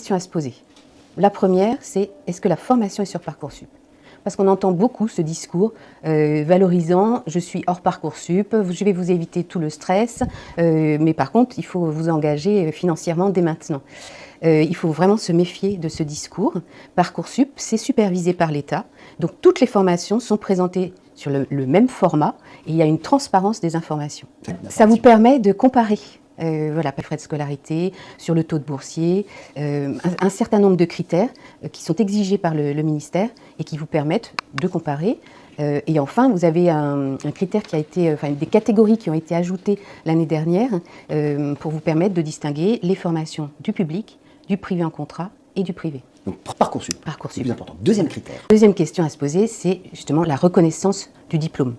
questions à se poser. La première, c'est est-ce que la formation est sur Parcoursup ? Parce qu'on entend beaucoup ce discours valorisant « je suis hors Parcoursup, je vais vous éviter tout le stress, mais par contre, il faut vous engager financièrement dès maintenant ». Il faut vraiment se méfier de ce discours. Parcoursup, c'est supervisé par l'État, donc toutes les formations sont présentées sur le même format et il y a une transparence des informations. Ça vous permet de comparer. Voilà, frais de scolarité, sur le taux de boursier, un certain nombre de critères qui sont exigés par le ministère et qui vous permettent de comparer. Et enfin, vous avez un critère qui a été, des catégories qui ont été ajoutées l'année dernière pour vous permettre de distinguer les formations du public, du privé en contrat et du privé. Donc Parcoursup, c'est plus important. Deuxième critère. Deuxième question à se poser, c'est justement la reconnaissance du diplôme.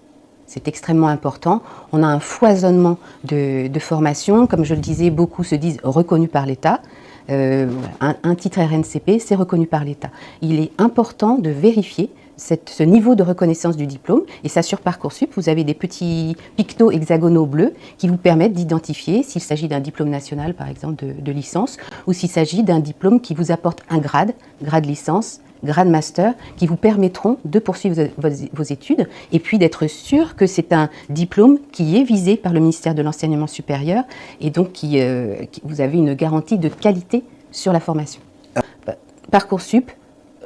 C'est extrêmement important. On a un foisonnement de formations. Comme je le disais, beaucoup se disent reconnus par l'État. Un titre RNCP, c'est reconnu par l'État. Il est important de vérifier ce niveau de reconnaissance du diplôme. Et ça, sur Parcoursup, vous avez des petits pictos hexagonaux bleus qui vous permettent d'identifier s'il s'agit d'un diplôme national, par exemple, de licence, ou s'il s'agit d'un diplôme qui vous apporte un grade licence, grade master, qui vous permettront de poursuivre vos études et puis d'être sûr que c'est un diplôme qui est visé par le ministère de l'Enseignement supérieur et donc vous avez une garantie de qualité sur la formation. Parcoursup,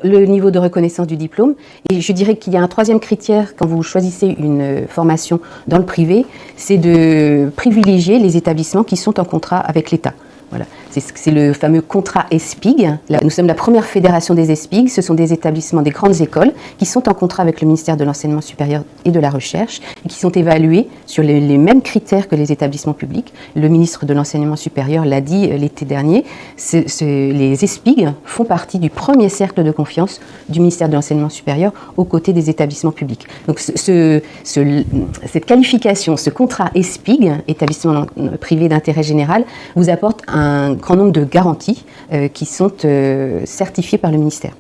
le niveau de reconnaissance du diplôme. Et je dirais qu'il y a un troisième critère quand vous choisissez une formation dans le privé, c'est de privilégier les établissements qui sont en contrat avec l'État. Voilà. C'est le fameux contrat ESPIG. Nous sommes la première fédération des ESPIG. Ce sont des établissements, des grandes écoles qui sont en contrat avec le ministère de l'Enseignement supérieur et de la Recherche et qui sont évalués sur les mêmes critères que les établissements publics. Le ministre de l'Enseignement supérieur l'a dit l'été dernier. Les ESPIG font partie du premier cercle de confiance du ministère de l'Enseignement supérieur aux côtés des établissements publics. Donc cette qualification, ce contrat ESPIG, établissement privé d'intérêt général, vous apporte un grand nombre de garanties qui sont certifiées par le ministère.